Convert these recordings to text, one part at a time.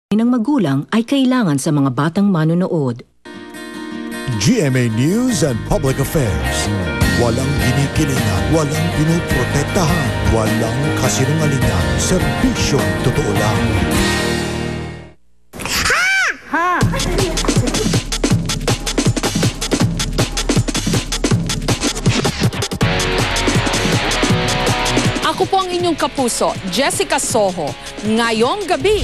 ng magulang ay kailangan sa mga batang manonood. GMA News and Public Affairs. Walang ginikilingan, walang pinoprotektahan, walang kasinungalingan, serbisyong totoo lang. Ha! Ako po ang inyong kapuso, Jessica Soho. Ngayong gabi,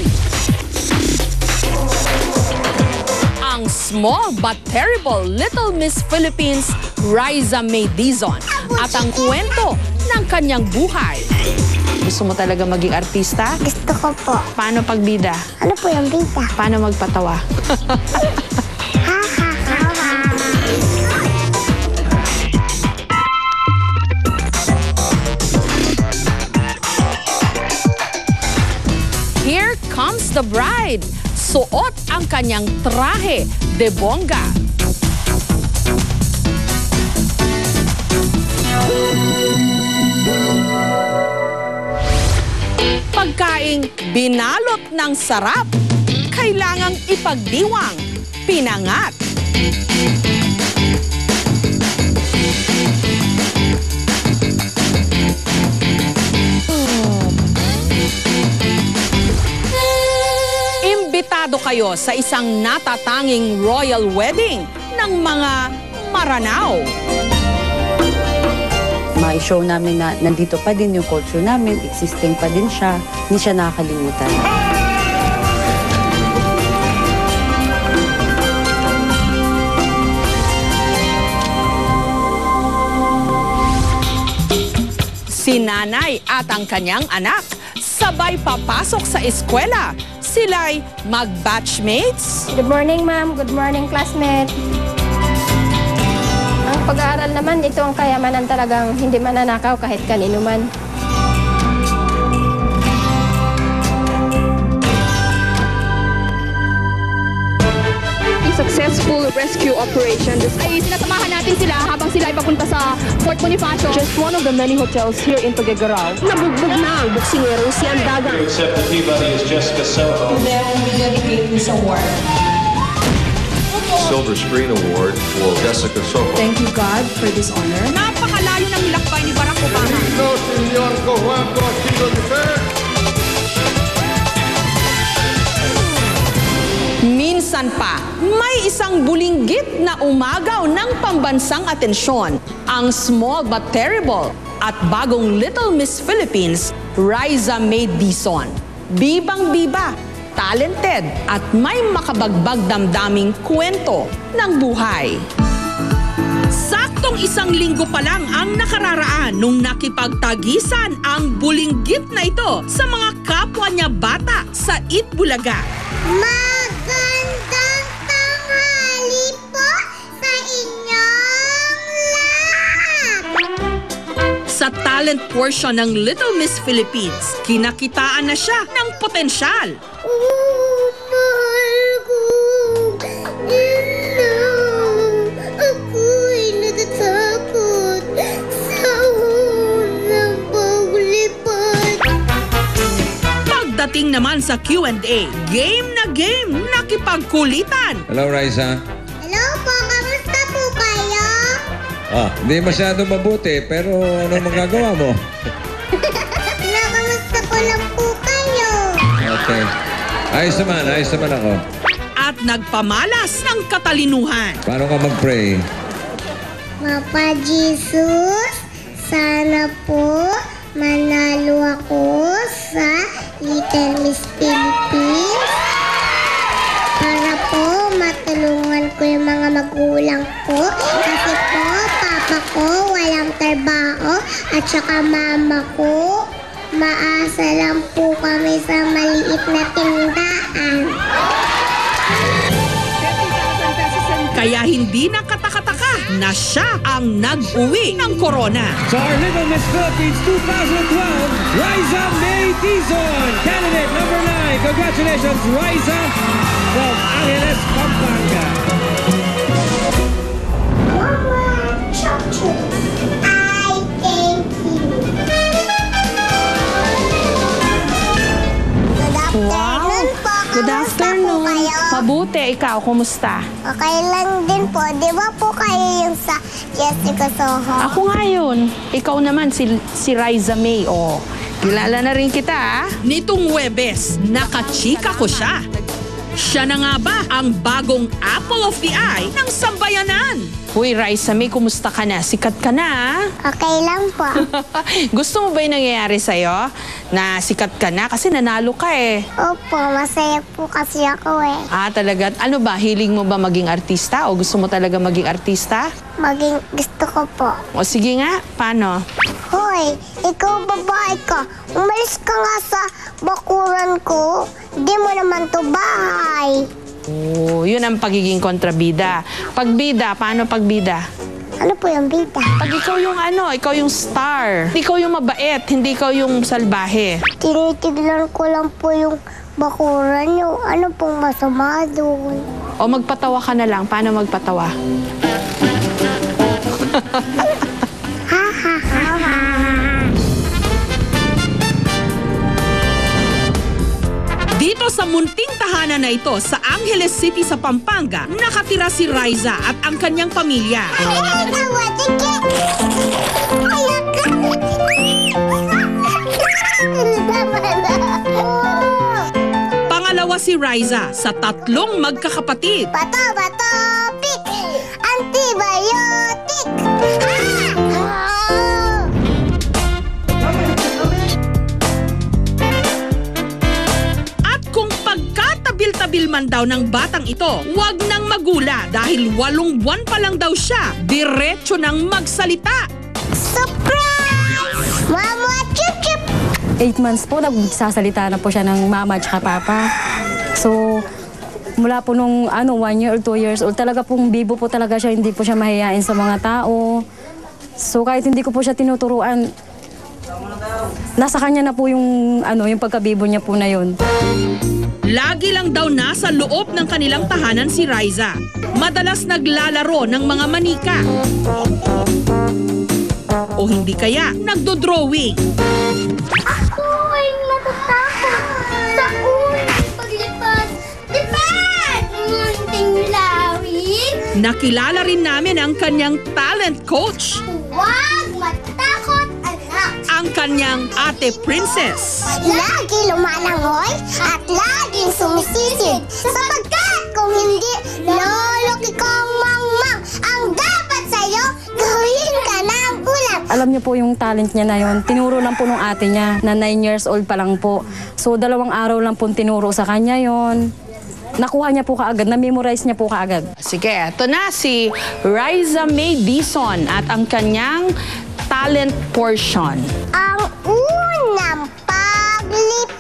ang small but terrible Little Miss Philippines, Riza May Dizon, at ang kwento ng kanyang buhay. Gusto mo talaga maging artista? Gusto ko po. Paano pagbida? Ano po yung bida? Paano magpatawa? Ha ha ha ha. Here comes the bride. Suot ang kanyang trahe de bongga. Pagkaing binalot ng sarap, kailangang ipagdiwang, pinangat. Imbitado kayo sa isang natatanging royal wedding ng mga Maranao. Ma-show namin na nandito pa din yung culture namin, existing pa din siya, hindi siya nakakalimutan. Si nanay at ang kanyang anak sabay papasok sa eskwela. Sila'y mag-batchmates. Good morning, ma'am. Good morning, classmate. Ang pag-aaral naman, ito ang kayamanan talagang hindi mananakaw kahit kanino man. Successful rescue operation. Ay sinasamahan natin sila habang sila ay papunta sa Fort Bonifacio. Just one of the many hotels here in Tuguegarao. Nabugbog na ang buksingero si Andaga. Except that Peabody is Jessica Soho. Then we dedicate this award. Silver Screen Award for Jessica Soho. Thank you, God, for this honor. Napakalayo ng lakbay ni Barack Obama. Minsan pa, may isang bulinggit na umagaw ng pambansang atensyon. Ang small but terrible at bagong Little Miss Philippines, Riza May Dizon. Bibang-biba, talented at may makabagbag damdaming kwento ng buhay. Saktong isang linggo pa lang ang nakararaan nung nakipagtagisan ang bulinggit na ito sa mga kapwa niya bata sa Itbulaga. Magandang tanghali po sa inyong lahat! Sa talent portion ng Little Miss Philippines, kinakitaan na siya ng potensyal. Mahal ko. Ako'y natatakot sa unang paglipad. Pagdating naman sa Q&A, game na game, nakipagkulitan. Hello, Riza. Hello po, kamusta po kayo? Hindi masyado mabuti, pero ano magagawa mo? Kamusta po lang po kayo? Okay. Ayos naman ako. At nagpamalas ng katalinuhan. Paano ka mag-pray? Mapa Jesus, sana po manalo ako sa Little Miss Philippines para po matulungan ko yung mga magulang ko kasi po papa ko walang trabaho at saka mama ko maasa lang po kami sa maliit na tindahan. Kaya hindi nakatakataka na siya ang nag-uwi ng corona. So our Little Miss Philippines 2012, Riza May Dizon, candidate number 9. Congratulations, Riza from Angeles, Pampanga. Mama, chocolate. I thank you. Good afternoon po, Good Kamusta afternoon. po kayo? Mabuti. Ikaw, kumusta? Okay lang din po. Di ba po kayo yung sa Jessica Soho? Ako nga yun. Ikaw naman, si Riza May. Oh, kilala na rin kita, ah. Nitong Huwebes, nakachika ko siya. Siya na nga ba ang bagong apple of the eye ng sambayanan? Uy, Riza May, kumusta ka na? Sikat ka na, ah. Okay lang po. Gusto mo ba yung nangyayari sa'yo? Na sikat ka na? Kasi nanalo ka eh. Opo, masaya po kasi ako eh. Ah, talaga? Ano ba? Hiling mo ba maging artista? O gusto mo talaga maging artista? Maging gusto ko po. O sige nga, paano? Hoy, ikaw babae ka. Umalis ka nga sa bakuran ko. Di mo naman to bahay. Oh, yun ang pagiging kontrabida. Pagbida, paano pagbida? Ano po yung bida? Pag ikaw yung ikaw yung star. Ikaw yung mabait, hindi ikaw yung salbahe. Tinitignan ko lang po yung bakuran nyo. Ano pong masama doon? O magpatawa ka na lang. Paano magpatawa? Ha ha ha ha. Dito sa munting tahanan na ito sa Angeles City sa Pampanga, nakatira si Riza at ang kanyang pamilya. Pangalawa si Riza sa 3 magkakapatid. Bato, pik! Antibiotic! Tabil man daw ng batang ito, wag nang magula dahil 8 buwan pa lang daw siya. Diretso nang magsalita. Surprise! Mama, chip-chip! 8 months po, nagsasalita na po siya ng mama at papa. So, mula po nung 1 year or 2 years old, talaga pong bibo po talaga siya, hindi po siya mahihain sa mga tao. So, kahit hindi ko po siya tinuturuan, nasa kanya na po yung, yung pagkabibo niya po na yun. Lagi lang daw nasa loob ng kanilang tahanan si Riza. Madalas naglalaro ng mga manika. O hindi kaya, nagdo-drawing. Ako ay natatakot sa unang paglipad. Lipad! Munting lawin. Nakilala rin namin ang kanyang talent coach. Huwag matakot, anak. Ang kanyang ate princess. Lagi lumalangoy at laging sumisisid. Sapagkat kung hindi, loloki kong mangmang. Ang dapat sa'yo, gawin ka ng ulam. Alam niyo po yung talent niya na yun. Tinuro lang po nung ate niya na 9 years old pa lang po. So 2 araw lang po tinuro sa kanya yon. Nakuha niya po kaagad, na-memorize niya po kaagad. Sige, ito na si Riza May Dizon at ang kanyang talent portion. Ang unang paglipad